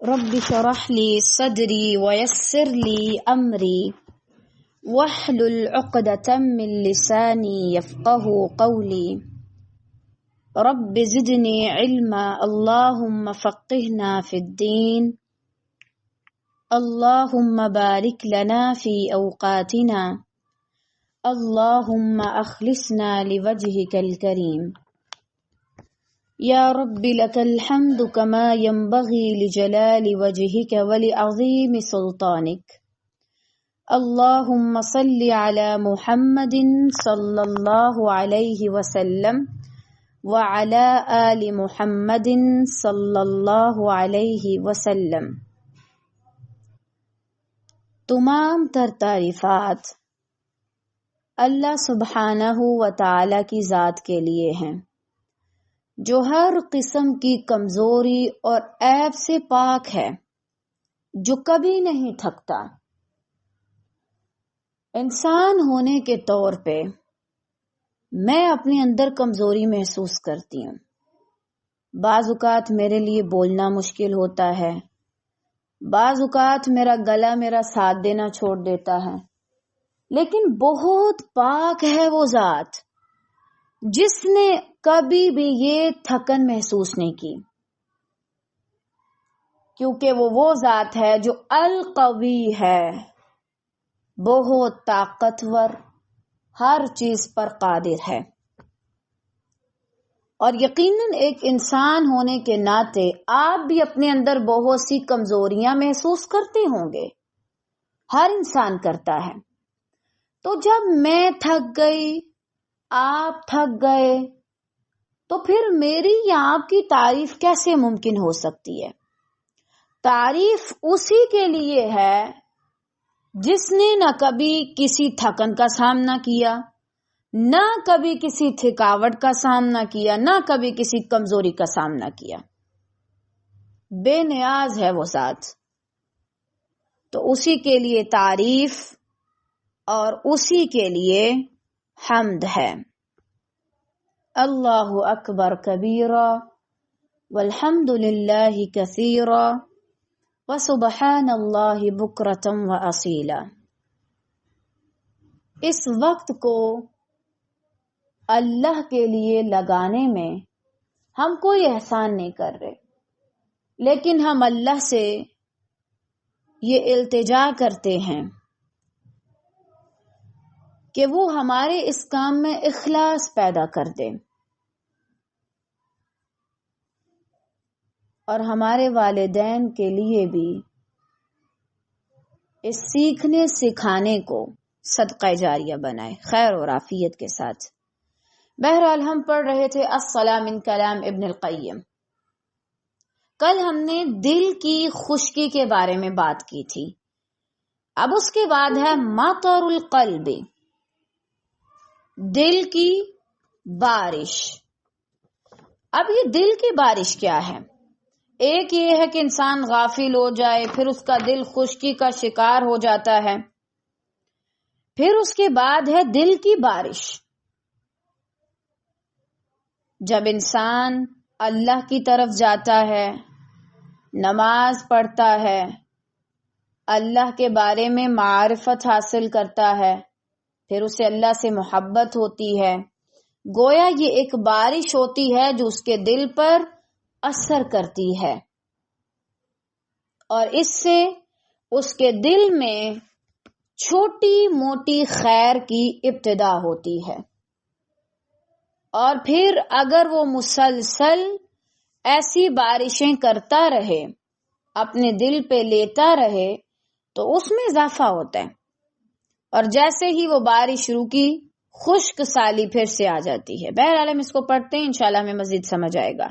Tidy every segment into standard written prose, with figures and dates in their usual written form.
رب اشرح لي صدري ويسر لي أمري واحلل عقدة من لساني يفقه قولي رب زدني علما اللهم فقهنا في الدين اللهم بارك لنا في أوقاتنا اللهم أخلصنا لوجهك الكريم يا رب لك الحمد كما ينبغي لجلال وجهك ولعظيم سلطانك اللهم صل على محمد صلى الله عليه وسلم وعلى آل محمد صلى الله عليه وسلم۔ تمام تر تعریفات اللہ سبحانہ و تعالی کی ذات کے لیے ہیں جو ہر قسم کی کمزوری اور عیب سے پاک ہے، جو کبھی نہیں تھکتا۔ انسان ہونے کے طور پہ میں اپنے اندر کمزوری محسوس کرتی ہوں۔ بعض اوقات میرے لیے بولنا مشکل ہوتا ہے، بعض اوقات میرا گلا میرا ساتھ دینا چھوڑ دیتا ہے، لیکن بہت پاک ہے وہ ذات جس نے کبھی بھی یہ تھکن محسوس نہیں کی، کیونکہ وہ ذات ہے جو القوی ہے، بہت طاقتور، ہر چیز پر قادر ہے۔ اور یقیناً ایک انسان ہونے کے ناطے آپ بھی اپنے اندر بہت سی کمزوریاں محسوس کرتے ہوں گے، ہر انسان کرتا ہے۔ تو جب میں تھک گئی، آپ تھک گئے، تو پھر میری یا آپ کی تعریف کیسے ممکن ہو سکتی ہے؟ تعریف اسی کے لیے ہے جس نے نہ کبھی کسی تھکن کا سامنا کیا، نہ کبھی کسی تھکاوٹ کا سامنا کیا، نہ کبھی کسی کمزوری کا سامنا کیا۔ بے نیاز ہے وہ ذات، تو اسی کے لیے تعریف اور اسی کے لیے حمد ہے۔ اللہ اکبر کبیرا والحمد للہ کثیرا وسبحان اللہ بکرۃ واصیلا۔ اس وقت کو اللہ کے لیے لگانے میں ہم کوئی احسان نہیں کر رہے، لیکن ہم اللہ سے یہ التجا کرتے ہیں کہ وہ ہمارے اس کام میں اخلاص پیدا کر دے، اور ہمارے والدین کے لیے بھی اس سیکھنے سکھانے کو صدقہ جاریہ بنائے، خیر اور عافیت کے ساتھ۔ بہرحال ہم پڑھ رہے تھے الصلاۃ من کلام ابن القیم۔ کل ہم نے دل کی خشکی کے بارے میں بات کی تھی، اب اس کے بعد ہے مطر القلب، دل کی بارش۔ اب یہ دل کی بارش کیا ہے؟ ایک یہ ہے کہ انسان غافل ہو جائے، پھر اس کا دل خشکی کا شکار ہو جاتا ہے، پھر اس کے بعد ہے دل کی بارش۔ جب انسان اللہ کی طرف جاتا ہے، نماز پڑھتا ہے، اللہ کے بارے میں معرفت حاصل کرتا ہے، پھر اسے اللہ سے محبت ہوتی ہے، گویا یہ ایک بارش ہوتی ہے جو اس کے دل پر اثر کرتی ہے، اور اس سے اس کے دل میں چھوٹی موٹی خیر کی ابتدا ہوتی ہے، اور پھر اگر وہ مسلسل ایسی بارشیں کرتا رہے، اپنے دل پہ لیتا رہے، تو اس میں اضافہ ہوتا ہے، اور جیسے ہی وہ بارش رکی، خشک سالی پھر سے آ جاتی ہے۔ بہرحال ہم اس کو پڑھتے ہیں، انشاءاللہ ہمیں مزید سمجھ آئے گا۔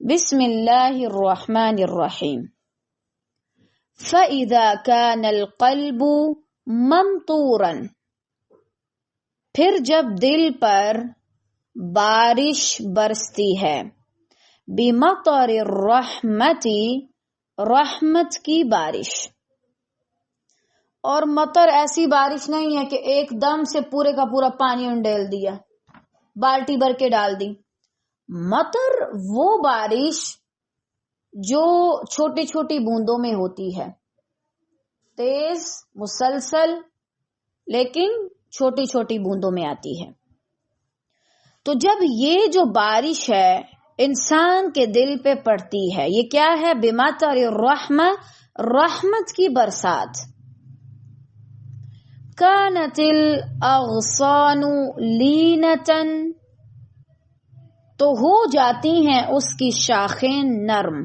بسم اللہ الرحمن الرحیم۔ فَإِذَا كَانَ الْقَلْبُ مَمْطُورًا، پھر جب دل پر بارش برستی ہے، بِمَطَرِ الرَّحْمَةِ، رحمت کی بارش۔ اور مطر ایسی بارش نہیں ہے کہ ایک دم سے پورے کا پورا پانی انڈیل دیا، بالٹی بھر کے ڈال دی۔ مطر وہ بارش جو چھوٹی چھوٹی بوندوں میں ہوتی ہے، تیز مسلسل لیکن چھوٹی چھوٹی بوندوں میں آتی ہے. تو جب یہ جو بارش ہے انسان کے دل پہ پڑتی ہے، یہ کیا ہے؟ بمطر الرحمہ، رحمت کی برسات. کانت الاغصان لینتن، تو ہو جاتی ہیں اس کی شاخیں نرم.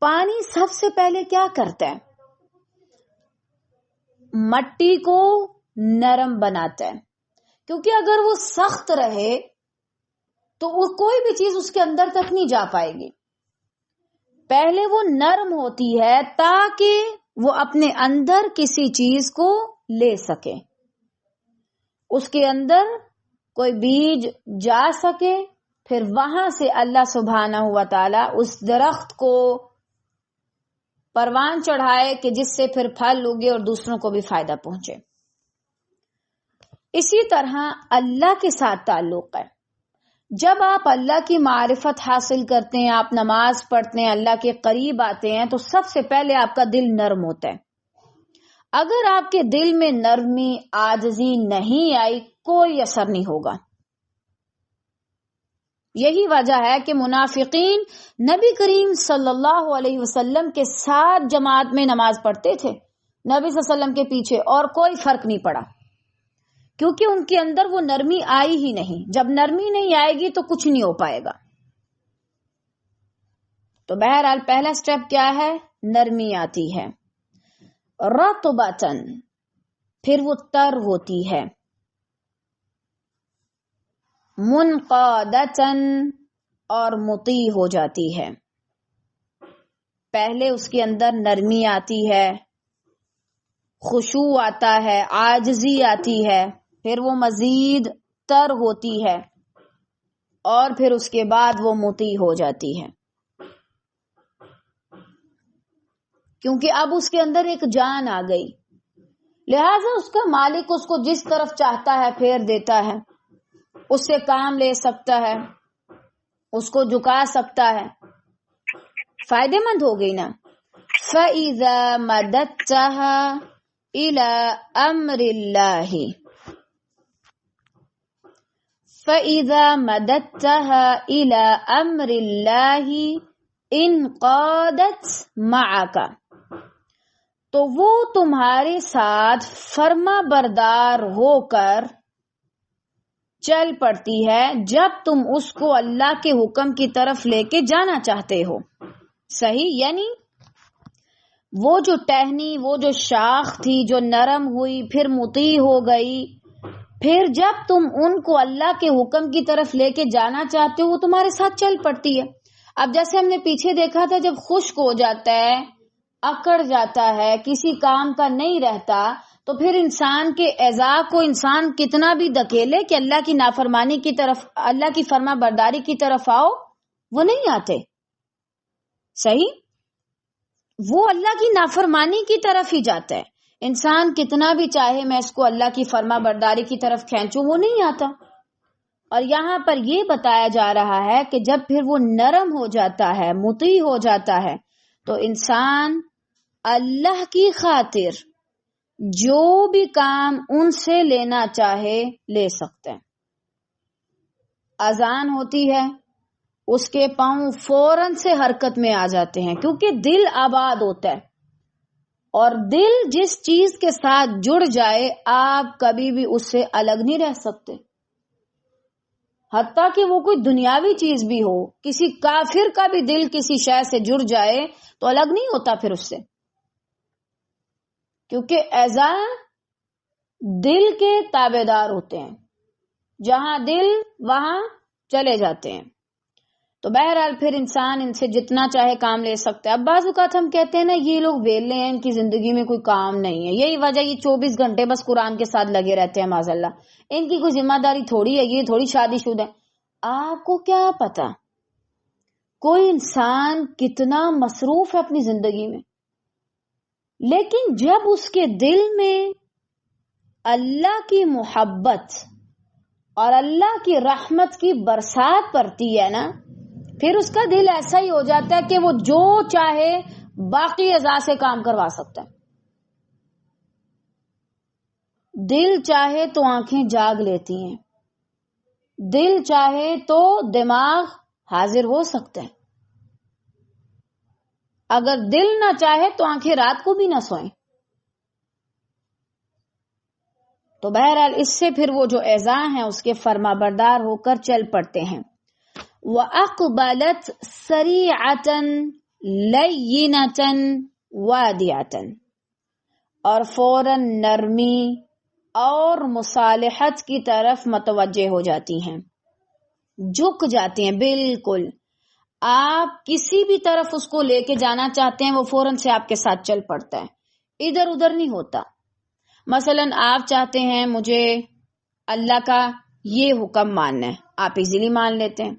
پانی سب سے پہلے کیا کرتا ہے؟ مٹی کو نرم بناتا ہے، کیونکہ اگر وہ سخت رہے تو وہ کوئی بھی چیز اس کے اندر تک نہیں جا پائے گی. پہلے وہ نرم ہوتی ہے تاکہ وہ اپنے اندر کسی چیز کو لے سکے، اس کے اندر کوئی بیج جا سکے، پھر وہاں سے اللہ سبحانہ و تعالی اس درخت کو پروان چڑھائے کہ جس سے پھر پھل اگے اور دوسروں کو بھی فائدہ پہنچے. اسی طرح اللہ کے ساتھ تعلق ہے. جب آپ اللہ کی معرفت حاصل کرتے ہیں، آپ نماز پڑھتے ہیں، اللہ کے قریب آتے ہیں، تو سب سے پہلے آپ کا دل نرم ہوتا ہے. اگر آپ کے دل میں نرمی، عاجزی نہیں آئی، کوئی اثر نہیں ہوگا. یہی وجہ ہے کہ منافقین نبی کریم صلی اللہ علیہ وسلم کے ساتھ جماعت میں نماز پڑھتے تھے، نبی صلی اللہ علیہ وسلم کے پیچھے، اور کوئی فرق نہیں پڑا، کیونکہ ان کے اندر وہ نرمی آئی ہی نہیں. جب نرمی نہیں آئے گی تو کچھ نہیں ہو پائے گا. تو بہرحال پہلا سٹیپ کیا ہے؟ نرمی آتی ہے. رطبتن، پھر وہ تر ہوتی ہے. منقادتن، اور مطیع ہو جاتی ہے. پہلے اس کے اندر نرمی آتی ہے، خشوع آتا ہے، عاجزی آتی ہے، پھر وہ مزید تر ہوتی ہے، اور پھر اس کے بعد وہ مطیع ہو جاتی ہے. کیونکہ اب اس کے اندر ایک جان آ گئی، لہذا اس کا مالک اس کو جس طرف چاہتا ہے پھیر دیتا ہے، اس سے کام لے سکتا ہے، اس کو جھکا سکتا ہے. فائدے مند ہو گئی نا. فَإِذَا مَدَدْتَهَا إِلَىٰ أَمْرِ اللَّهِ، فَإِذَا مَدَدْتَهَا إِلَىٰ أَمْرِ اللَّهِ انقادت مَعَكَ، تو وہ تمہارے ساتھ فرما بردار ہو کر چل پڑتی ہے جب تم اس کو اللہ کے حکم کی طرف لے کے جانا چاہتے ہو. صحیح؟ یعنی وہ جو ٹہنی، وہ جو شاخ تھی جو نرم ہوئی، پھر مطیع ہو گئی، پھر جب تم ان کو اللہ کے حکم کی طرف لے کے جانا چاہتے ہو وہ تمہارے ساتھ چل پڑتی ہے. اب جیسے ہم نے پیچھے دیکھا تھا، جب خشک ہو جاتا ہے، اکڑ جاتا ہے، کسی کام کا نہیں رہتا، تو پھر انسان کے اعضاء کو انسان کتنا بھی دھکیلے کہ اللہ کی نافرمانی کی طرف، اللہ کی فرما برداری کی طرف آؤ، وہ نہیں آتے. صحیح؟ وہ اللہ کی نافرمانی کی طرف ہی جاتا ہے. انسان کتنا بھی چاہے میں اس کو اللہ کی فرما برداری کی طرف کھینچوں، وہ نہیں آتا. اور یہاں پر یہ بتایا جا رہا ہے کہ جب پھر وہ نرم ہو جاتا ہے، مطیع ہو جاتا ہے، تو انسان اللہ کی خاطر جو بھی کام ان سے لینا چاہے لے سکتے ہیں. اذان ہوتی ہے، اس کے پاؤں فوراً سے حرکت میں آ جاتے ہیں، کیونکہ دل آباد ہوتا ہے، اور دل جس چیز کے ساتھ جڑ جائے آپ کبھی بھی اس سے الگ نہیں رہ سکتے. حتیٰ کہ وہ کوئی دنیاوی چیز بھی ہو، کسی کافر کا بھی دل کسی شے سے جڑ جائے تو الگ نہیں ہوتا پھر اس سے، کیونکہ اعضاء دل کے تابع دار ہوتے ہیں، جہاں دل وہاں چلے جاتے ہیں. تو بہرحال پھر انسان ان سے جتنا چاہے کام لے سکتا ہے. اب بعض اوقات ہم کہتے ہیں نا یہ لوگ ویلے ہیں، ان کی زندگی میں کوئی کام نہیں ہے، یہی وجہ یہ 24 گھنٹے بس قرآن کے ساتھ لگے رہتے ہیں، معاذ اللہ، ان کی کوئی ذمہ داری تھوڑی ہے، یہ تھوڑی شادی شدہ ہے. آپ کو کیا پتا کوئی انسان کتنا مصروف ہے اپنی زندگی میں، لیکن جب اس کے دل میں اللہ کی محبت اور اللہ کی رحمت کی برسات پڑتی ہے نا، پھر اس کا دل ایسا ہی ہو جاتا ہے کہ وہ جو چاہے باقی اعضاء سے کام کروا سکتا ہے. دل چاہے تو آنکھیں جاگ لیتی ہیں، دل چاہے تو دماغ حاضر ہو سکتا ہے، اگر دل نہ چاہے تو آنکھیں رات کو بھی نہ سوئیں. تو بہرحال اس سے پھر وہ جو اعضاء ہیں اس کے فرما بردار ہو کر چل پڑتے ہیں. وَأَقْبَلَتْ سَرِيعَةً لَيِّنَةً وَادِعَةً، اور فوراً نرمی اور مصالحت کی طرف متوجہ ہو جاتی ہیں، جھک جاتی ہیں. بالکل آپ کسی بھی طرف اس کو لے کے جانا چاہتے ہیں وہ فوراً سے آپ کے ساتھ چل پڑتا ہے، ادھر ادھر نہیں ہوتا. مثلا آپ چاہتے ہیں مجھے اللہ کا یہ حکم ماننا ہے، آپ ایزیلی مان لیتے ہیں.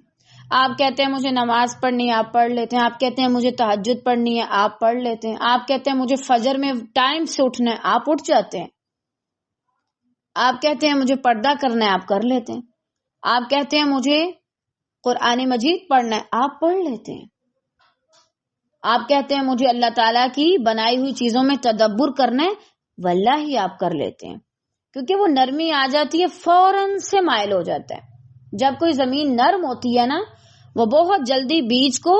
آپ کہتے ہیں مجھے نماز پڑھنی ہے، آپ پڑھ لیتے ہیں. آپ کہتے ہیں مجھے تہجد پڑھنی ہے، آپ پڑھ لیتے ہیں. آپ کہتے ہیں مجھے فجر میں ٹائم سے اٹھنا ہے، آپ اٹھ جاتے ہیں. آپ کہتے ہیں مجھے پردہ کرنا ہے، آپ کر لیتے ہیں. آپ کہتے ہیں مجھے قرآن مجید پڑھنا ہے، آپ پڑھ لیتے ہیں. آپ کہتے ہیں مجھے اللہ تعالیٰ کی بنائی ہوئی چیزوں میں تدبر کرنا ہے، واللہ آپ کر لیتے ہیں. کیونکہ وہ نرمی آ جاتی ہے، فوراً سے مائل ہو جاتا ہے. جب کوئی زمین نرم ہوتی ہے نا، وہ بہت جلدی بیج کو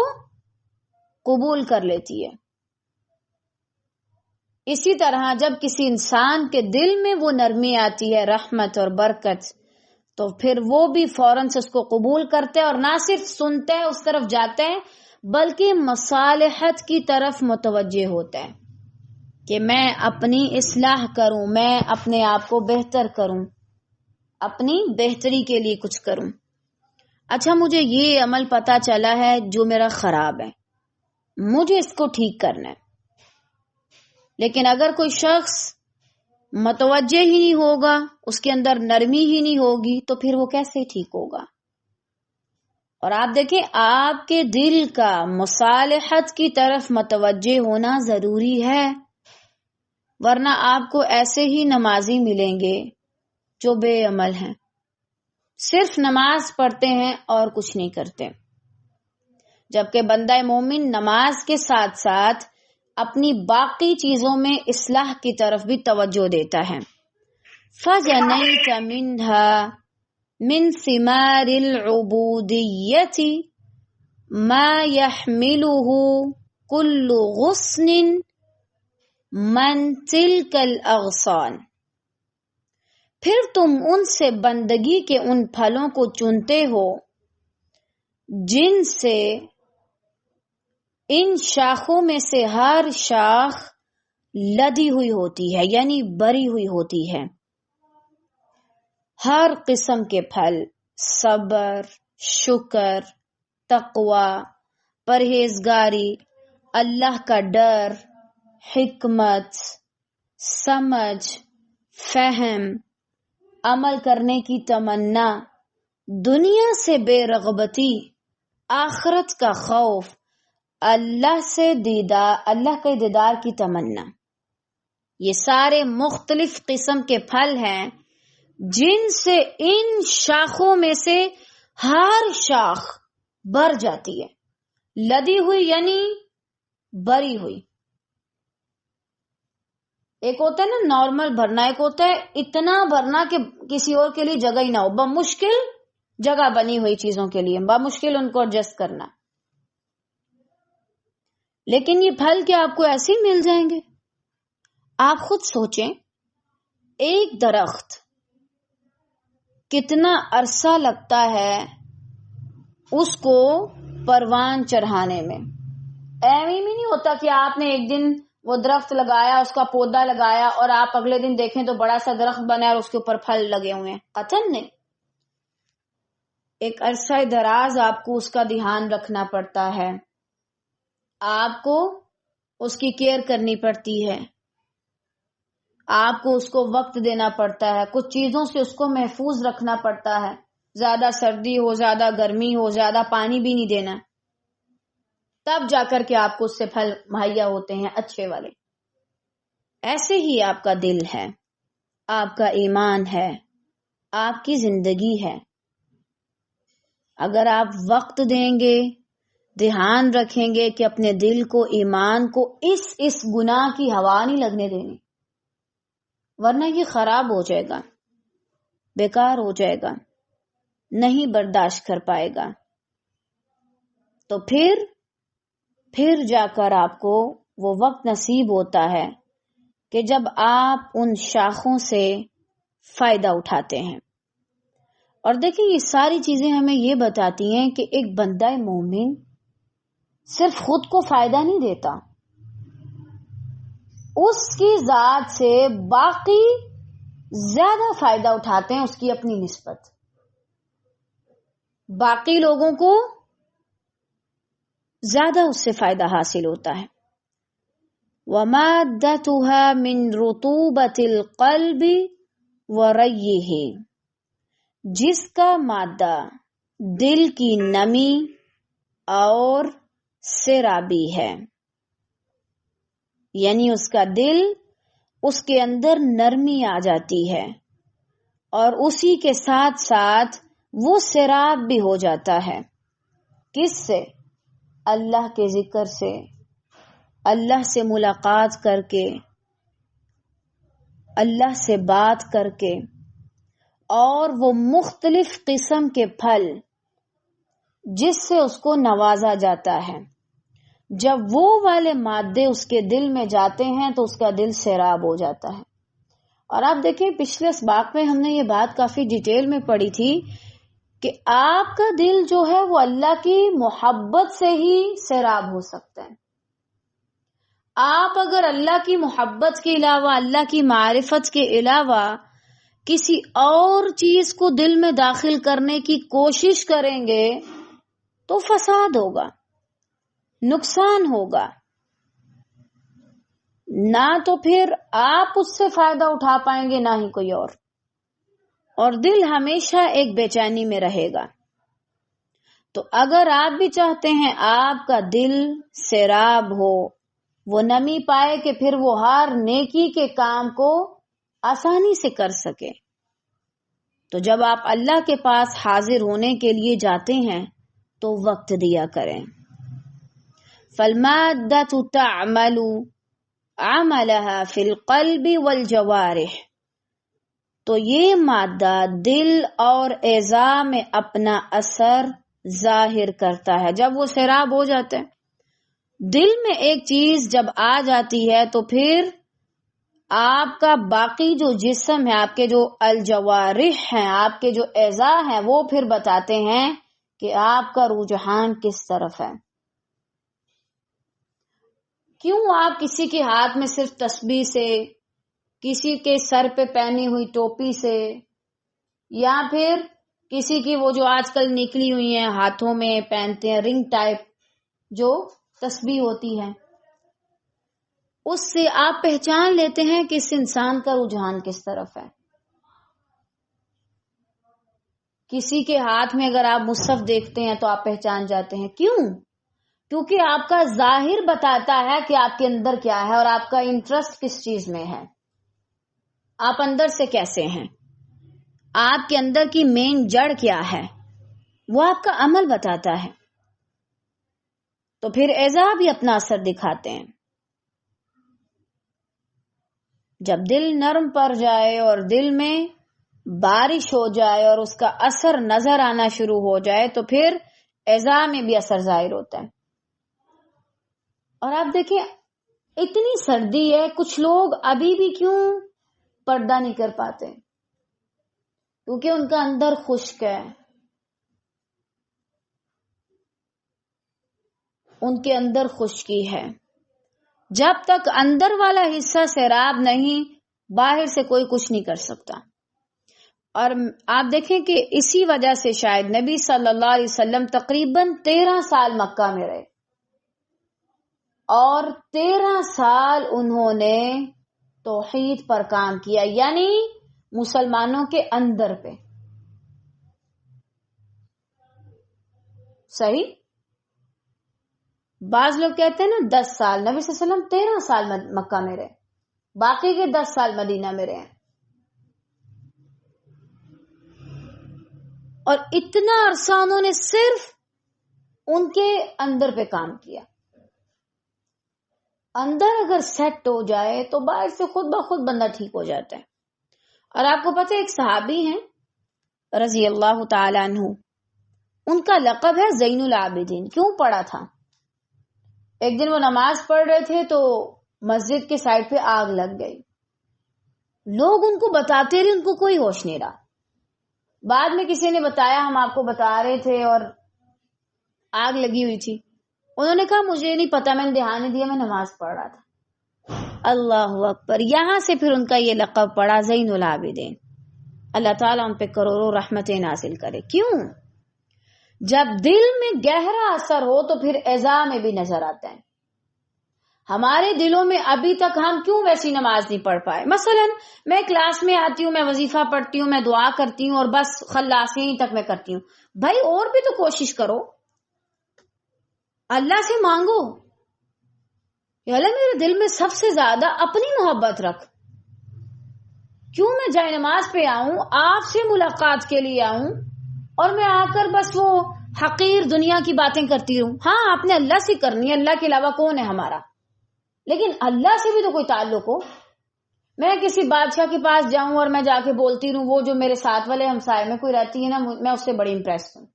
قبول کر لیتی ہے. اسی طرح جب کسی انسان کے دل میں وہ نرمی آتی ہے، رحمت اور برکت، تو پھر وہ بھی فوراً سے اس کو قبول کرتا ہے، اور نہ صرف سنتا ہے اس طرف جاتا ہے بلکہ مصالحت کی طرف متوجہ ہوتا ہے کہ میں اپنی اصلاح کروں، میں اپنے آپ کو بہتر کروں، اپنی بہتری کے لیے کچھ کروں. اچھا مجھے یہ عمل پتا چلا ہے جو میرا خراب ہے، مجھے اس کو ٹھیک کرنا ہے. لیکن اگر کوئی شخص متوجہ ہی نہیں ہوگا، اس کے اندر نرمی ہی نہیں ہوگی، تو پھر وہ کیسے ٹھیک ہوگا؟ اور آپ دیکھیں آپ کے دل کا مصالحت کی طرف متوجہ ہونا ضروری ہے، ورنہ آپ کو ایسے ہی نمازی ملیں گے جو بے عمل ہیں، صرف نماز پڑھتے ہیں اور کچھ نہیں کرتے. جبکہ بندہ مومن نماز کے ساتھ ساتھ اپنی باقی چیزوں میں اصلاح کی طرف بھی توجہ دیتا ہے. فَجَنَيْتَ مِنْهَا مِنْ ثِمَارِ الْعُبُودِيَّةِ مَا يَحْمِلُهُ كُلُّ غُصْنٍ مَنْ تِلْكَ الْأَغْصَانِ، پھر تم ان سے بندگی کے ان پھلوں کو چنتے ہو جن سے ان شاخوں میں سے ہر شاخ لدی ہوئی ہوتی ہے، یعنی بری ہوئی ہوتی ہے. ہر قسم کے پھل، صبر، شکر، تقوی، پرہیزگاری، اللہ کا ڈر، حکمت، سمجھ، فہم، عمل کرنے کی تمنا، دنیا سے بے رغبتی، آخرت کا خوف، اللہ کے دیدار کی تمنا، یہ سارے مختلف قسم کے پھل ہیں جن سے ان شاخوں میں سے ہر شاخ بھر جاتی ہے. لدی ہوئی یعنی بری ہوئی. ایک ہوتا ہے نا نارمل بھرنا، ایک ہوتا ہے اتنا بھرنا کہ کسی اور کے لیے جگہ ہی نہ ہو، بمشکل جگہ بنی ہوئی چیزوں کے لیے بمشکل ان کو ایڈجسٹ کرنا. لیکن یہ پھل کیا آپ کو ایسے ہی مل جائیں گے؟ آپ خود سوچیں، ایک درخت کتنا عرصہ لگتا ہے اس کو پروان چڑھانے میں. ایویں نہیں ہوتا کہ آپ نے ایک دن وہ درخت لگایا، اس کا پودا لگایا اور آپ اگلے دن دیکھیں تو بڑا سا درخت بنا اور اس کے اوپر پھل لگے ہوئے ہیں. قطعاً نہیں. ایک عرصہ دراز آپ کو اس کا دھیان رکھنا پڑتا ہے، آپ کو اس کی کیئر کرنی پڑتی ہے، آپ کو اس کو وقت دینا پڑتا ہے، کچھ چیزوں سے اس کو محفوظ رکھنا پڑتا ہے. زیادہ سردی ہو، زیادہ گرمی ہو، زیادہ پانی بھی نہیں دینا، تب جا کر کے آپ کو اس سے پھل مہیا ہوتے ہیں اچھے والے. ایسے ہی آپ کا دل ہے، آپ کا ایمان ہے، آپ کی زندگی ہے. اگر آپ وقت دیں گے دھیان رکھیں گے کہ اپنے دل کو، ایمان کو اس گناہ کی ہوا نہیں لگنے دینی، ورنہ یہ خراب ہو جائے گا، بیکار ہو جائے گا، نہیں برداشت کر پائے گا. تو پھر جا کر آپ کو وہ وقت نصیب ہوتا ہے کہ جب آپ ان شاخوں سے فائدہ اٹھاتے ہیں. اور دیکھیں یہ ساری چیزیں ہمیں یہ بتاتی ہیں کہ ایک بندہ مومن صرف خود کو فائدہ نہیں دیتا، اس کی ذات سے باقی زیادہ فائدہ اٹھاتے ہیں، اس کی اپنی نسبت. باقی لوگوں کو زیادہ اس سے فائدہ حاصل ہوتا ہے. وَمَادَّتُهَا مِن رُطُوبَةِ الْقَلْبِ وَرَيِّهِ، جس کا مادہ دل کی نمی اور سیرابی ہے، یعنی اس کا دل، اس کے اندر نرمی آ جاتی ہے اور اسی کے ساتھ ساتھ وہ سیراب بھی ہو جاتا ہے. کس سے؟ اللہ کے ذکر سے، اللہ سے ملاقات کر کے، اللہ سے بات کر کے، اور وہ مختلف قسم کے پھل جس سے اس کو نوازا جاتا ہے. جب وہ والے مادے اس کے دل میں جاتے ہیں تو اس کا دل سیراب ہو جاتا ہے. اور آپ دیکھیں پچھلے اسباق میں ہم نے یہ بات کافی ڈیٹیل میں پڑھی تھی کہ آپ کا دل جو ہے وہ اللہ کی محبت سے ہی سیراب ہو سکتا ہے. آپ اگر اللہ کی محبت کے علاوہ، اللہ کی معرفت کے علاوہ کسی اور چیز کو دل میں داخل کرنے کی کوشش کریں گے تو فساد ہوگا، نقصان ہوگا. نہ تو پھر آپ اس سے فائدہ اٹھا پائیں گے، نہ ہی کوئی اور دل ہمیشہ ایک بے چینی میں رہے گا. تو اگر آپ بھی چاہتے ہیں آپ کا دل سیراب ہو، وہ نمی پائے کہ پھر وہ ہر نیکی کے کام کو آسانی سے کر سکے، تو جب آپ اللہ کے پاس حاضر ہونے کے لیے جاتے ہیں تو وقت دیا کریں. فَالْمَادَّةُ تَعْمَلُ عَمَلَهَا فِي الْقَلْبِ وَالْجَوَارِحِ، تو یہ مادہ دل اور اعضاء میں اپنا اثر ظاہر کرتا ہے. جب وہ سیراب ہو جاتا ہے، دل میں ایک چیز جب آ جاتی ہے تو پھر آپ کا باقی جو جسم ہے، آپ کے جو الجوارح ہیں، آپ کے جو اعضاء ہیں، وہ پھر بتاتے ہیں کہ آپ کا رجحان کس طرف ہے. کیوں آپ کسی کے ہاتھ میں صرف تسبیح سے، کسی کے سر پہ پہنی ہوئی ٹوپی سے، یا پھر کسی کی وہ جو آج کل نکلی ہوئی ہیں ہاتھوں میں پہنتے ہیں رنگ ٹائپ جو تسبیح ہوتی ہے، اس سے آپ پہچان لیتے ہیں کہ اس انسان کا رجحان کس طرف ہے. کسی کے ہاتھ میں اگر آپ مصحف دیکھتے ہیں تو آپ پہچان جاتے ہیں. کیوں؟ کیونکہ آپ کا ظاہر بتاتا ہے کہ آپ کے اندر کیا ہے اور آپ کا انٹرسٹ کس چیز میں ہے، آپ اندر سے کیسے ہیں، آپ کے اندر کی مین جڑ کیا ہے، وہ آپ کا عمل بتاتا ہے. تو پھر اعضاء بھی اپنا اثر دکھاتے ہیں. جب دل نرم پڑ جائے اور دل میں بارش ہو جائے اور اس کا اثر نظر آنا شروع ہو جائے تو پھر اعضاء میں بھی اثر ظاہر ہوتا ہے. اور آپ دیکھیں اتنی سردی ہے، کچھ لوگ ابھی بھی کیوں پردہ نہیں کر پاتے؟ کیونکہ ان کا اندر خشک ہے، ان کے اندر خشکی ہے. جب تک اندر والا حصہ سیراب نہیں، باہر سے کوئی کچھ نہیں کر سکتا. اور آپ دیکھیں کہ اسی وجہ سے شاید نبی صلی اللہ علیہ وسلم تقریباً 13 سال مکہ میں رہے اور 13 سال انہوں نے توحید پر کام کیا، یعنی مسلمانوں کے اندر پہ. صحیح؟ بعض لوگ کہتے ہیں نا 10 سال، نبی صلی اللہ علیہ وسلم 13 سال مکہ میں رہے، باقی کے 10 سال مدینہ میں رہے. اور اتنا عرصہ انہوں نے صرف ان کے اندر پہ کام کیا. اندر اگر سیٹ ہو جائے تو باہر سے خود بخود بندہ ٹھیک ہو جاتا ہے. اور آپ کو پتہ ایک صحابی ہیں رضی اللہ تعالی عنہ، ان کا لقب ہے زین العابدین. کیوں پڑا تھا؟ ایک دن وہ نماز پڑھ رہے تھے تو مسجد کے سائڈ پہ آگ لگ گئی. لوگ ان کو بتاتے رہے، ان کو کوئی ہوش نہیں رہا. بعد میں کسی نے بتایا ہم آپ کو بتا رہے تھے اور آگ لگی ہوئی تھی. انہوں نے کہا مجھے نہیں پتا، میں نے دھیان نہیں دیا، میں نماز پڑھ رہا تھا. اللہ اکبر. یہاں سے پھر ان کا یہ لقب پڑا زین العابدین. اللہ تعالیٰ ان پہ کروڑوں رحمتیں نازل کرے. کیوں؟ جب دل میں گہرا اثر ہو تو پھر اعضاء میں بھی نظر آتا ہے. ہمارے دلوں میں ابھی تک ہم کیوں ویسی نماز نہیں پڑھ پائے؟ مثلا میں کلاس میں آتی ہوں، میں وظیفہ پڑھتی ہوں، میں دعا کرتی ہوں اور بس خلاص یہیں تک میں کرتی ہوں. بھائی اور بھی تو کوشش کرو، اللہ سے مانگو یا اللہ میرے دل میں سب سے زیادہ اپنی محبت رکھ. کیوں میں جائے نماز پہ آؤں، آپ سے ملاقات کے لیے آؤں اور میں آ کر بس وہ حقیر دنیا کی باتیں کرتی رہوں؟ ہاں آپ نے اللہ سے کرنی ہے، اللہ کے علاوہ کون ہے ہمارا، لیکن اللہ سے بھی تو کوئی تعلق ہو. میں کسی بادشاہ کے پاس جاؤں اور میں جا کے بولتی رہوں، وہ جو میرے ساتھ والے ہمسائے میں کوئی رہتی ہے نا، میں اس سے بڑی امپریس ہوں،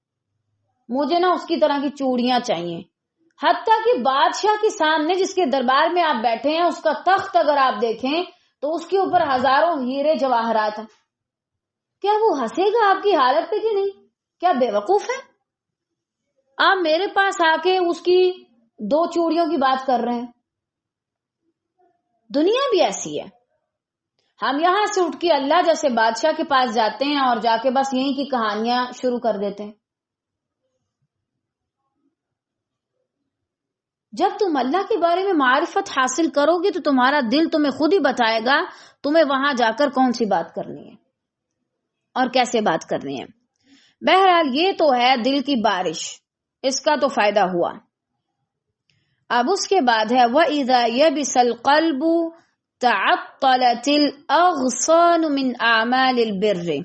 مجھے نا اس کی طرح کی چوڑیاں چاہیے. حتیٰ کہ بادشاہ کے سامنے جس کے دربار میں آپ بیٹھے ہیں، اس کا تخت اگر آپ دیکھیں تو اس کے اوپر ہزاروں ہیرے جواہرات ہیں. کیا وہ ہنسے گا آپ کی حالت پہ کہ نہیں؟ کیا بے وقوف ہے؟ آپ میرے پاس آ کے اس کی 2 چوڑیوں کی بات کر رہے ہیں. دنیا بھی ایسی ہے. ہم یہاں سے اٹھ کے اللہ جیسے بادشاہ کے پاس جاتے ہیں اور جا کے بس یہیں کی کہانیاں شروع کر دیتے ہیں. جب تم اللہ کے بارے میں معرفت حاصل کرو گے تو تمہارا دل تمہیں خود ہی بتائے گا تمہیں وہاں جا کر کون سی بات کرنی ہے اور کیسے بات کرنی ہے. بہرحال یہ تو ہے دل کی بارش، اس کا تو فائدہ ہوا. اب اس کے بعد ہے وَإِذَا يَبِسَ الْقَلْبُ تَعَطَّلَتِ الْأَغْصَانُ مِنْ أَعْمَالِ الْبِرِّ.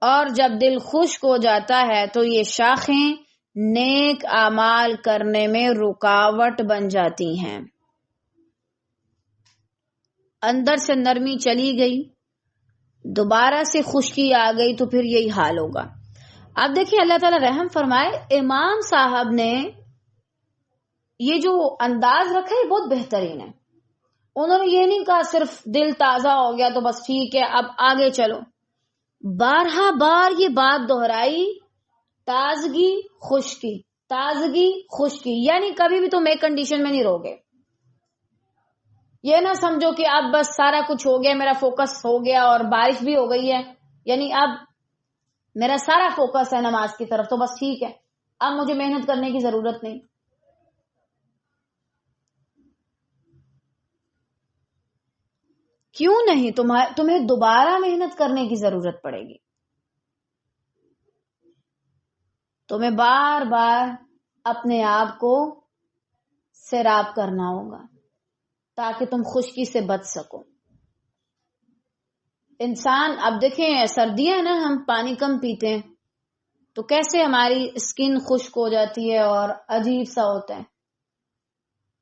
اور جب دل خشک ہو جاتا ہے تو یہ شاخیں نیک اعمال کرنے میں رکاوٹ بن جاتی ہیں. اندر سے نرمی چلی گئی، دوبارہ سے خشکی آ گئی تو پھر یہی حال ہوگا. اب دیکھیں اللہ تعالیٰ رحم فرمائے، امام صاحب نے یہ جو انداز رکھا ہے بہت بہترین ہے. انہوں نے یہ نہیں کہا صرف دل تازہ ہو گیا تو بس ٹھیک ہے اب آگے چلو. بارہا بار یہ بات دہرائی، تازگی خشکی، تازگی خشکی، یعنی کبھی بھی تم ایک کنڈیشن میں نہیں رہو گے. یہ نہ سمجھو کہ اب بس سارا کچھ ہو گیا، میرا فوکس ہو گیا اور بارش بھی ہو گئی ہے، یعنی اب میرا سارا فوکس ہے نماز کی طرف تو بس ٹھیک ہے، اب مجھے محنت کرنے کی ضرورت نہیں. کیوں نہیں؟ تمہیں دوبارہ محنت کرنے کی ضرورت پڑے گی. تمہیں بار بار اپنے آپ کو سیراب کرنا ہوگا تاکہ تم خشکی سے بچ سکو. انسان اب دیکھیں سردیاں نا، ہم پانی کم پیتے ہیں تو کیسے ہماری اسکن خشک ہو جاتی ہے اور عجیب سا ہوتا ہے.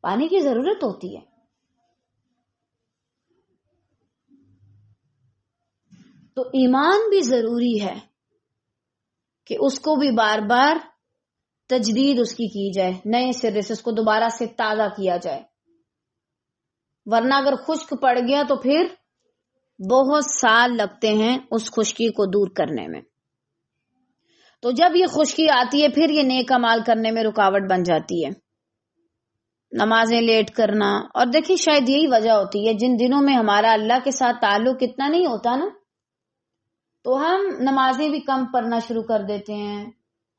پانی کی ضرورت ہوتی ہے. تو ایمان بھی ضروری ہے کہ اس کو بھی بار بار تجدید اس کی جائے، نئے سرے سے اس کو دوبارہ سے تازہ کیا جائے. ورنہ اگر خشک پڑ گیا تو پھر بہت سال لگتے ہیں اس خشکی کو دور کرنے میں. تو جب یہ خشکی آتی ہے پھر یہ نیک اعمال کرنے میں رکاوٹ بن جاتی ہے. نمازیں لیٹ کرنا، اور دیکھیں شاید یہی وجہ ہوتی ہے جن دنوں میں ہمارا اللہ کے ساتھ تعلق اتنا نہیں ہوتا نا، تو ہم نمازیں بھی کم پڑھنا شروع کر دیتے ہیں،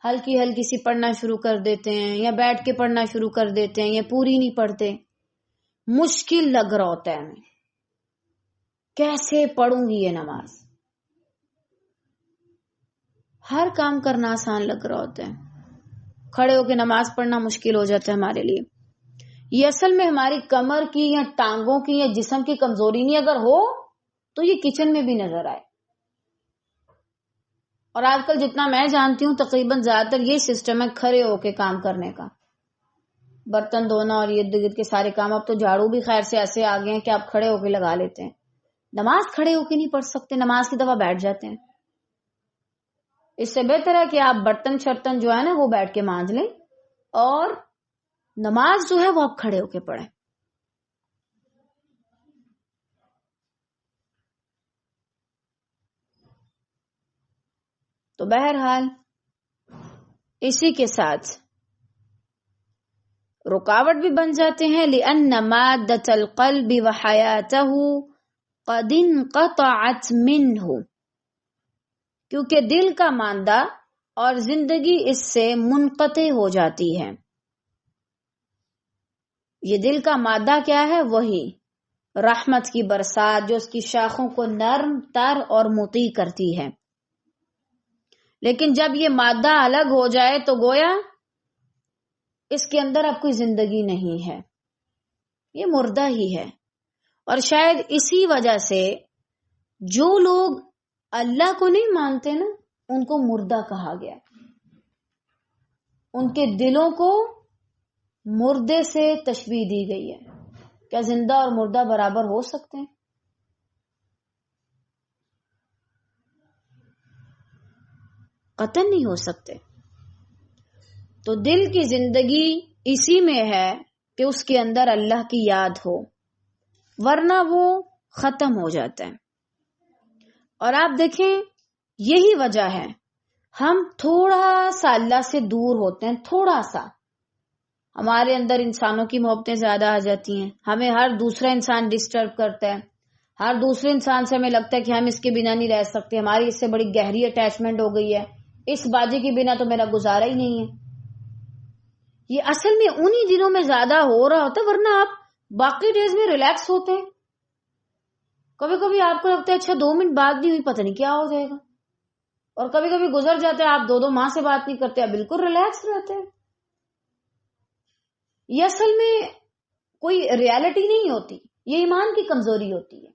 ہلکی ہلکی سی پڑھنا شروع کر دیتے ہیں، یا بیٹھ کے پڑھنا شروع کر دیتے ہیں، یا پوری نہیں پڑھتے. مشکل لگ رہا ہوتا ہے ہمیں، کیسے پڑھوں گی یہ نماز. ہر کام کرنا آسان لگ رہا ہوتا ہے، کھڑے ہو کے نماز پڑھنا مشکل ہو جاتا ہے ہمارے لیے. یہ اصل میں ہماری کمر کی یا ٹانگوں کی یا جسم کی کمزوری نہیں، اگر ہو تو یہ کچن میں بھی نظر آئے. اور آج کل جتنا میں جانتی ہوں تقریباً زیادہ تر یہ سسٹم ہے کھڑے ہو کے کام کرنے کا، برتن دھونا اور ارد گرد کے سارے کام. اب تو جھاڑو بھی خیر سے ایسے آ گئے ہیں کہ آپ کھڑے ہو کے لگا لیتے ہیں. نماز کھڑے ہو کے نہیں پڑھ سکتے، نماز کی دفعہ بیٹھ جاتے ہیں. اس سے بہتر ہے کہ آپ برتن شرتن جو ہے نا وہ بیٹھ کے مانج لیں، اور نماز جو ہے وہ آپ کھڑے ہو کے پڑھیں. تو بہرحال اسی کے ساتھ رکاوٹ بھی بن جاتے ہیں. لِأَنَّ مَادَّةَ الْقَلْبِ وَحَيَاتَهُ قَدْ انْقَطَعَتْ مِنْهُ، کیونکہ دل کا مادہ اور زندگی اس سے منقطع ہو جاتی ہے. یہ دل کا مادہ کیا ہے؟ وہی رحمت کی برسات جو اس کی شاخوں کو نرم تر اور مطیع کرتی ہے. لیکن جب یہ مادہ الگ ہو جائے تو گویا اس کے اندر اب کوئی زندگی نہیں ہے، یہ مردہ ہی ہے. اور شاید اسی وجہ سے جو لوگ اللہ کو نہیں مانتے نا ان کو مردہ کہا گیا. ان کے دلوں کو مردے سے تشبیہ دی گئی ہے. کیا زندہ اور مردہ برابر ہو سکتے ہیں؟ قطعاً نہیں ہو سکتے. تو دل کی زندگی اسی میں ہے کہ اس کے اندر اللہ کی یاد ہو، ورنہ وہ ختم ہو جاتا ہے. اور آپ دیکھیں یہی وجہ ہے ہم تھوڑا سا اللہ سے دور ہوتے ہیں، تھوڑا سا ہمارے اندر انسانوں کی محبتیں زیادہ آ جاتی ہیں. ہمیں ہر دوسرا انسان ڈسٹرب کرتا ہے، ہر دوسرے انسان سے ہمیں لگتا ہے کہ ہم اس کے بنا نہیں رہ سکتے، ہماری اس سے بڑی گہری اٹیچمنٹ ہو گئی ہے، اس باجی کے بنا تو میرا گزارا ہی نہیں ہے. یہ اصل میں انہی دنوں میں زیادہ ہو رہا ہوتا ہے، ورنہ آپ باقی ڈیز میں ریلیکس ہوتے ہیں. کبھی کبھی آپ کو لگتا ہے اچھا 2 منٹ بات نہیں ہوئی پتہ نہیں کیا ہو جائے گا، اور کبھی کبھی گزر جاتا ہے آپ 2 ماہ سے بات نہیں کرتے، آپ بالکل ریلیکس رہتے ہیں. یہ اصل میں کوئی ریالٹی نہیں ہوتی، یہ ایمان کی کمزوری ہوتی ہے.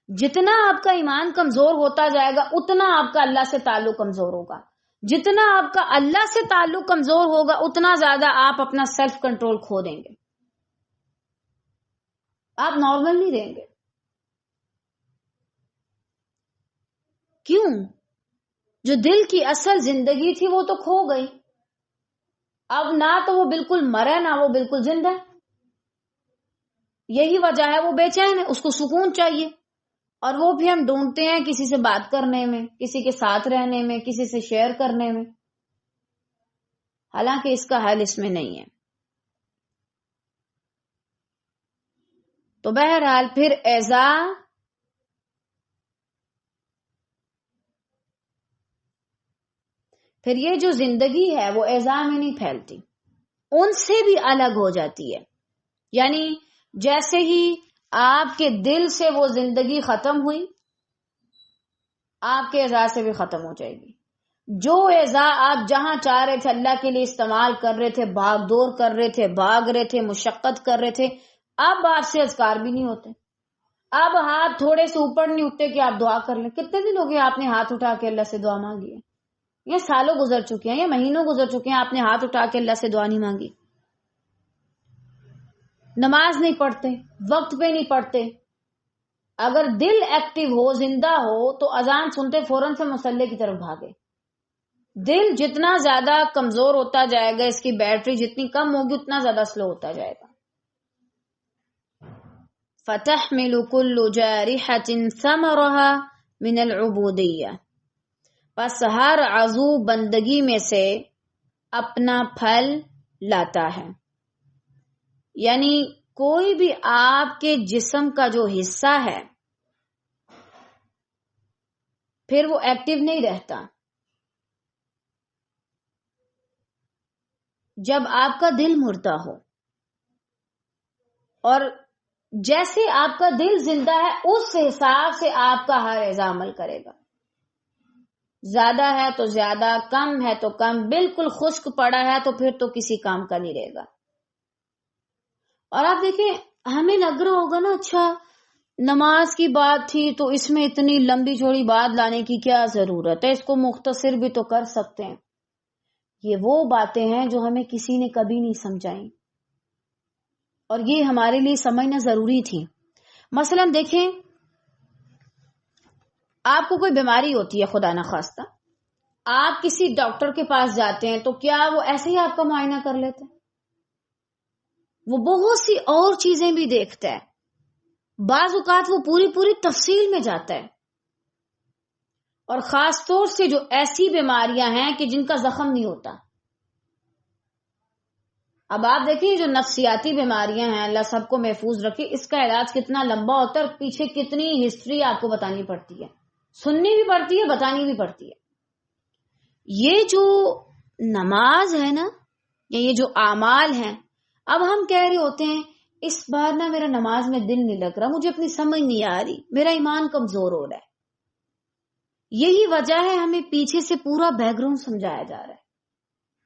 جتنا آپ کا ایمان کمزور ہوتا جائے گا اتنا آپ کا اللہ سے تعلق کمزور ہوگا. جتنا آپ کا اللہ سے تعلق کمزور ہوگا اتنا زیادہ آپ اپنا سیلف کنٹرول کھو دیں گے، آپ نارمل نہیں رہیں گے. کیوں؟ جو دل کی اصل زندگی تھی وہ تو کھو گئی. اب نہ تو وہ بالکل مرے نہ وہ بالکل زندہ ہے. یہی وجہ ہے وہ بے چین ہے، اس کو سکون چاہیے. اور وہ بھی ہم ڈھونڈتے ہیں کسی سے بات کرنے میں، کسی کے ساتھ رہنے میں، کسی سے شیئر کرنے میں، حالانکہ اس کا حل اس میں نہیں ہے. تو بہرحال پھر ایذا پھر یہ جو زندگی ہے وہ ایذا میں نہیں پھیلتی، ان سے بھی الگ ہو جاتی ہے. یعنی جیسے ہی آپ کے دل سے وہ زندگی ختم ہوئی، آپ کے اعضاء سے بھی ختم ہو جائے گی. جو اعضاء آپ جہاں چاہ رہے تھے اللہ کے لیے استعمال کر رہے تھے، بھاگ دور کر رہے تھے، بھاگ رہے تھے، مشقت کر رہے تھے، اب آپ سے اذکار بھی نہیں ہوتے. اب ہاتھ تھوڑے سے اوپر نہیں اٹھتے کہ آپ دعا کر لیں. کتنے دن ہو گئے آپ نے ہاتھ اٹھا کے اللہ سے دعا مانگی ہے؟ یہ سالوں گزر چکے ہیں، یہ مہینوں گزر چکے ہیں، آپ نے ہاتھ اٹھا کے اللہ سے دعا نہیں مانگی. نماز نہیں پڑھتے، وقت پہ نہیں پڑھتے. اگر دل ایکٹیو ہو، زندہ ہو، تو اذان سنتے فوراً سے مصلی کی طرف بھاگے. دل جتنا زیادہ کمزور ہوتا جائے گا، اس کی بیٹری جتنی کم ہوگی اتنا زیادہ سلو ہوتا جائے گا. فَتَحْمِلُ كُلُّ جَارِحَةٍ ثَمَرَهَا مِنَ الْعُبُودِيَّةِ، پس ہر عضو بندگی میں سے اپنا پھل لاتا ہے. یعنی کوئی بھی آپ کے جسم کا جو حصہ ہے پھر وہ ایکٹیو نہیں رہتا. جب آپ کا دل مردہ ہو، اور جیسے آپ کا دل زندہ ہے اس حساب سے آپ کا ہر اعضاء عمل کرے گا. زیادہ ہے تو زیادہ، کم ہے تو کم، بالکل خشک پڑا ہے تو پھر تو کسی کام کا نہیں رہے گا. اور آپ دیکھیں ہمیں لگ رہا ہوگا نا اچھا نماز کی بات تھی تو اس میں اتنی لمبی چوڑی بات لانے کی کیا ضرورت ہے، اس کو مختصر بھی تو کر سکتے ہیں۔ یہ وہ باتیں ہیں جو ہمیں کسی نے کبھی نہیں سمجھائیں اور یہ ہمارے لیے سمجھنا ضروری تھی۔ مثلا دیکھیں، آپ کو کوئی بیماری ہوتی ہے خدا نخواستہ، آپ کسی ڈاکٹر کے پاس جاتے ہیں تو کیا وہ ایسے ہی آپ کا معائنہ کر لیتے ہیں؟ وہ بہت سی اور چیزیں بھی دیکھتا ہے، بعض اوقات وہ پوری تفصیل میں جاتا ہے، اور خاص طور سے جو ایسی بیماریاں ہیں کہ جن کا زخم نہیں ہوتا۔ اب آپ دیکھیں جو نفسیاتی بیماریاں ہیں، اللہ سب کو محفوظ رکھے، اس کا علاج کتنا لمبا ہوتا ہے اور پیچھے کتنی ہسٹری آپ کو بتانی پڑتی ہے، سننی بھی پڑتی ہے، بتانی بھی پڑتی ہے۔ یہ جو نماز ہے نا، یا یہ جو اعمال ہیں، اب ہم کہہ رہے ہوتے ہیں اس بار نا میرا نماز میں دل نہیں لگ رہا، مجھے اپنی سمجھ نہیں آ رہی، میرا ایمان کمزور ہو رہا ہے۔ یہی وجہ ہے ہمیں پیچھے سے پورا بیک گراؤنڈ سمجھایا جا رہا ہے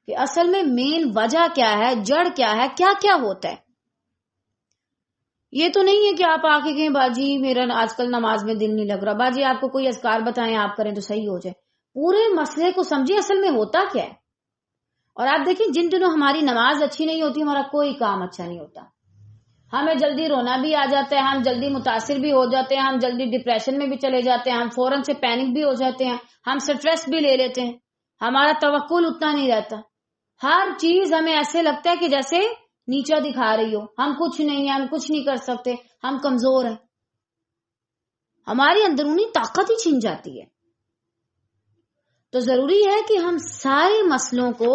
کہ اصل میں مین وجہ کیا ہے، جڑ کیا ہے، کیا کیا ہوتا ہے۔ یہ تو نہیں ہے کہ آپ آ کے کہیں باجی میرا آج کل نماز میں دل نہیں لگ رہا، باجی آپ کو کوئی اذکار بتائیں آپ کریں تو صحیح ہو جائے۔ پورے مسئلے کو سمجھے اصل میں ہوتا کیا ہے۔ اور آپ دیکھیں جن دنوں ہماری نماز اچھی نہیں ہوتی ہمارا کوئی کام اچھا نہیں ہوتا، ہمیں جلدی رونا بھی آ جاتا ہے، ہم جلدی متاثر بھی ہو جاتے ہیں، ہم جلدی ڈپریشن میں بھی چلے جاتے ہیں، ہم فوراً سے پینک بھی ہو جاتے ہیں، ہم سٹریس بھی لے لیتے ہیں، ہمارا توکل اتنا نہیں رہتا، ہر چیز ہمیں ایسے لگتا ہے کہ جیسے نیچا دکھا رہی ہو، ہم کچھ نہیں ہیں، ہم کچھ نہیں کر سکتے، ہم کمزور ہیں، ہماری اندرونی طاقت ہی چھن جاتی ہے۔ تو ضروری ہے کہ ہم سارے مسئلوں کو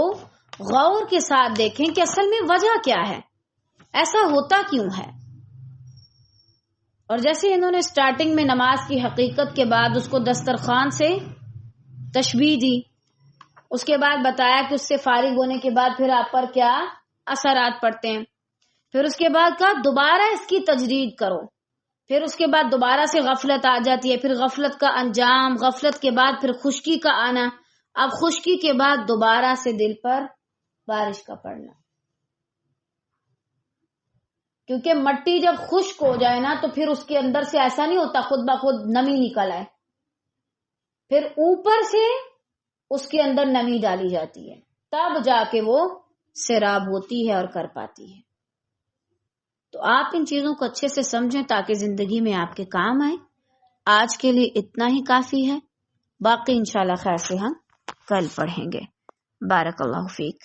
غور کے ساتھ دیکھیں کہ اصل میں وجہ کیا ہے، ایسا ہوتا کیوں ہے۔ اور جیسے انہوں نے سٹارٹنگ میں نماز کی حقیقت کے بعد اس کو دسترخوان سے تشبیہ دی، اس کے بعد بتایا کہ اس سے فارغ ہونے کے بعد پھر آپ پر کیا اثرات پڑتے ہیں، پھر اس کے بعد کہا دوبارہ اس کی تجدید کرو، پھر اس کے بعد دوبارہ سے غفلت آ جاتی ہے، پھر غفلت کا انجام، غفلت کے بعد پھر خشکی کا آنا، اب خشکی کے بعد دوبارہ سے دل پر بارش کا پڑنا، کیونکہ مٹی جب خشک ہو جائے نا تو پھر اس کے اندر سے ایسا نہیں ہوتا خود بخود نمی نکل آئے، پھر اوپر سے اس کے اندر نمی ڈالی جاتی ہے، تب جا کے وہ سیراب ہوتی ہے اور کر پاتی ہے۔ تو آپ ان چیزوں کو اچھے سے سمجھیں تاکہ زندگی میں آپ کے کام آئے۔ آج کے لیے اتنا ہی کافی ہے، باقی انشاءاللہ خیر سے ہم کل پڑھیں گے۔ بارک اللہ فیک۔